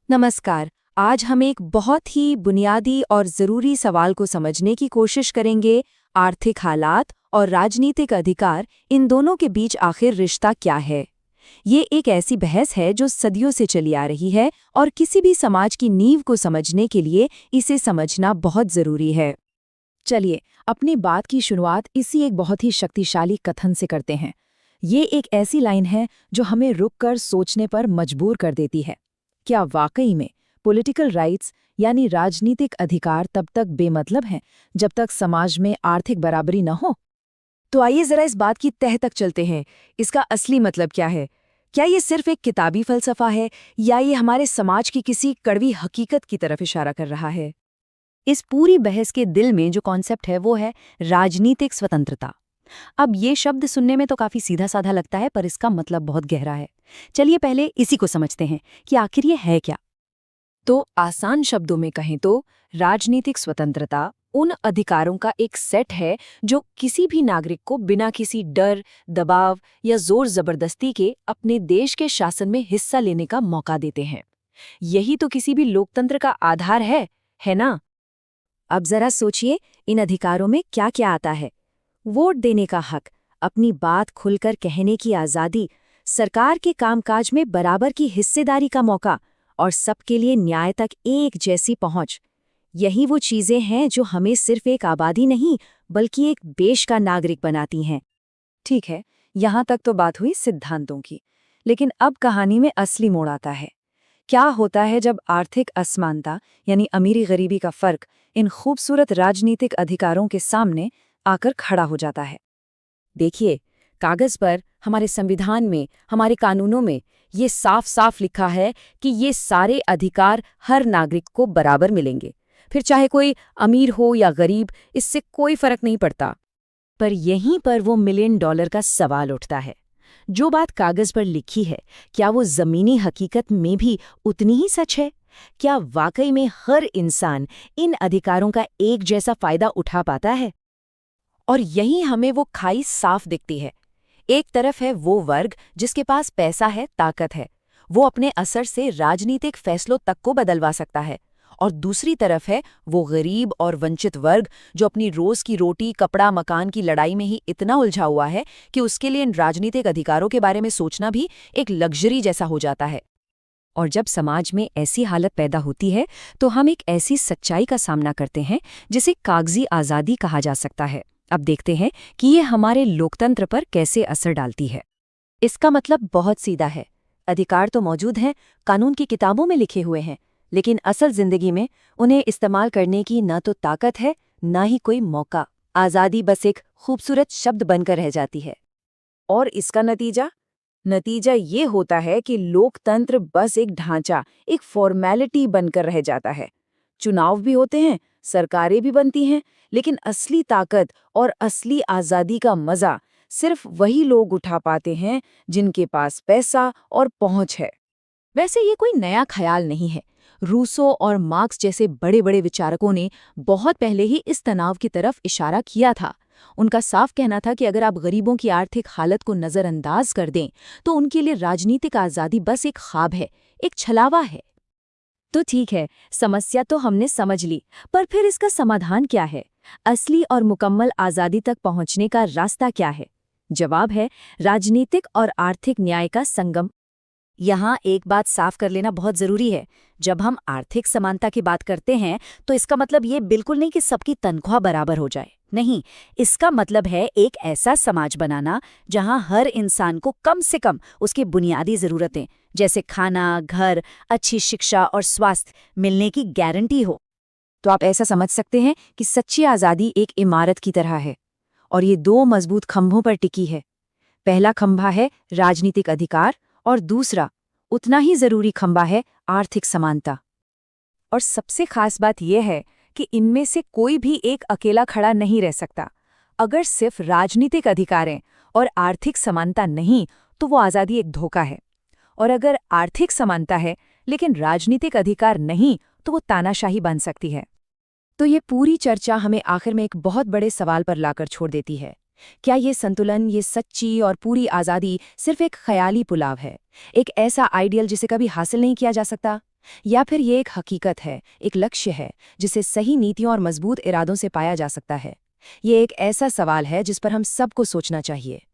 नमस्कार। आज हम एक बहुत ही बुनियादी और ज़रूरी सवाल को समझने की कोशिश करेंगे। आर्थिक हालात और राजनीतिक अधिकार, इन दोनों के बीच आखिर रिश्ता क्या है? ये एक ऐसी बहस है जो सदियों से चली आ रही है और किसी भी समाज की नींव को समझने के लिए इसे समझना बहुत ज़रूरी है। चलिए अपनी बात की शुरुआत इसी एक बहुत ही शक्तिशाली कथन से करते हैं। ये एक ऐसी लाइन है जो हमें रुककर सोचने पर मजबूर कर देती है। क्या वाकई में पॉलिटिकल राइट्स यानी राजनीतिक अधिकार तब तक बेमतलब हैं जब तक समाज में आर्थिक बराबरी न हो? तो आइए ज़रा इस बात की तह तक चलते हैं। इसका असली मतलब क्या है? क्या ये सिर्फ एक किताबी फ़लसफ़ा है या ये हमारे समाज की किसी कड़वी हकीकत की तरफ इशारा कर रहा है? इस पूरी बहस के दिल में जो कॉन्सेप्ट है वो है राजनीतिक स्वतंत्रता। अब ये शब्द सुनने में तो काफी सीधा साधा लगता है, पर इसका मतलब बहुत गहरा है। चलिए पहले इसी को समझते हैं कि आखिर ये है क्या। तो आसान शब्दों में कहें तो राजनीतिक स्वतंत्रता उन अधिकारों का एक सेट है जो किसी भी नागरिक को बिना किसी डर, दबाव या जोर जबरदस्ती के अपने देश के शासन में हिस्सा लेने का मौका देते हैं। यही तो किसी भी लोकतंत्र का आधार है ना? अब जरा सोचिए, इन अधिकारों में क्या क्या आता है। वोट देने का हक, अपनी बात खुलकर कहने की आज़ादी, सरकार के कामकाज में बराबर की हिस्सेदारी का मौका और सबके लिए न्याय तक एक जैसी पहुंच। यही वो चीजें हैं जो हमें सिर्फ एक आबादी नहीं बल्कि एक देश का नागरिक बनाती हैं। ठीक है, यहाँ तक तो बात हुई सिद्धांतों की। लेकिन अब कहानी में असली मोड़ आता है। क्या होता है जब आर्थिक असमानता यानी अमीरी गरीबी का फर्क इन खूबसूरत राजनीतिक अधिकारों के सामने आकर खड़ा हो जाता है? देखिए, कागज पर, हमारे संविधान में, हमारे कानूनों में ये साफ साफ लिखा है कि ये सारे अधिकार हर नागरिक को बराबर मिलेंगे। फिर चाहे कोई अमीर हो या गरीब, इससे कोई फर्क नहीं पड़ता। पर यहीं पर वो मिलियन डॉलर का सवाल उठता है। जो बात कागज पर लिखी है, क्या वो जमीनी हकीकत में भी उतनी ही सच है? क्या वाकई में हर इंसान इन अधिकारों का एक जैसा फायदा उठा पाता है? और यहीं हमें वो खाई साफ दिखती है। एक तरफ है वो वर्ग जिसके पास पैसा है, ताकत है, वो अपने असर से राजनीतिक फैसलों तक को बदलवा सकता है। और दूसरी तरफ है वो गरीब और वंचित वर्ग जो अपनी रोज की रोटी, कपड़ा, मकान की लड़ाई में ही इतना उलझा हुआ है कि उसके लिए इन राजनीतिक अधिकारों के बारे में सोचना भी एक लग्जरी जैसा हो जाता है। और जब समाज में ऐसी हालत पैदा होती है तो हम एक ऐसी सच्चाई का सामना करते हैं जिसे कागजी आज़ादी कहा जा सकता है। अब देखते हैं कि ये हमारे लोकतंत्र पर कैसे असर डालती है। इसका मतलब बहुत सीधा है। अधिकार तो मौजूद हैं, कानून की किताबों में लिखे हुए हैं, लेकिन असल जिंदगी में उन्हें इस्तेमाल करने की न तो ताकत है, न ही कोई मौका। आज़ादी बस एक खूबसूरत शब्द बनकर रह जाती है। और इसका नतीजा ये होता है कि लोकतंत्र बस एक ढांचा, एक फॉर्मेलिटी बनकर रह जाता है। चुनाव भी होते हैं, सरकारें भी बनती हैं, लेकिन असली ताकत और असली आज़ादी का मज़ा सिर्फ वही लोग उठा पाते हैं जिनके पास पैसा और पहुंच है। वैसे ये कोई नया ख्याल नहीं है। रूसो और मार्क्स जैसे बड़े बड़े विचारकों ने बहुत पहले ही इस तनाव की तरफ इशारा किया था। उनका साफ कहना था कि अगर आप गरीबों की आर्थिक हालत को नज़रअंदाज कर दें तो उनके लिए राजनीतिक आज़ादी बस एक ख्वाब है, एक छलावा है। तो ठीक है, समस्या तो हमने समझ ली, पर फिर इसका समाधान क्या है? असली और मुकम्मल आज़ादी तक पहुंचने का रास्ता क्या है? जवाब है राजनीतिक और आर्थिक न्याय का संगम। यहाँ एक बात साफ कर लेना बहुत जरूरी है। जब हम आर्थिक समानता की बात करते हैं तो इसका मतलब ये बिल्कुल नहीं कि सबकी तनख्वाह बराबर हो जाए। नहीं, इसका मतलब है एक ऐसा समाज बनाना जहाँ हर इंसान को कम से कम उसकी बुनियादी जरूरतें जैसे खाना, घर, अच्छी शिक्षा और स्वास्थ्य मिलने की गारंटी हो। तो आप ऐसा समझ सकते हैं कि सच्ची आज़ादी एक इमारत की तरह है और ये दो मजबूत खंभों पर टिकी है। पहला खंभा है राजनीतिक अधिकार और दूसरा, उतना ही जरूरी खंभा है आर्थिक समानता। और सबसे खास बात यह है कि इनमें से कोई भी एक अकेला खड़ा नहीं रह सकता। अगर सिर्फ राजनीतिक अधिकार और आर्थिक समानता नहीं तो वो आज़ादी एक धोखा है, और अगर आर्थिक समानता है लेकिन राजनीतिक अधिकार नहीं तो वो तानाशाही बन सकती है। तो ये पूरी चर्चा हमें आखिर में एक बहुत बड़े सवाल पर लाकर छोड़ देती है। क्या ये संतुलन, ये सच्ची और पूरी आज़ादी सिर्फ एक ख्याली पुलाव है, एक ऐसा आइडियल जिसे कभी हासिल नहीं किया जा सकता? या फिर ये एक हकीकत है, एक लक्ष्य है, जिसे सही नीतियों और मजबूत इरादों से पाया जा सकता है? ये एक ऐसा सवाल है जिस पर हम सबको सोचना चाहिए।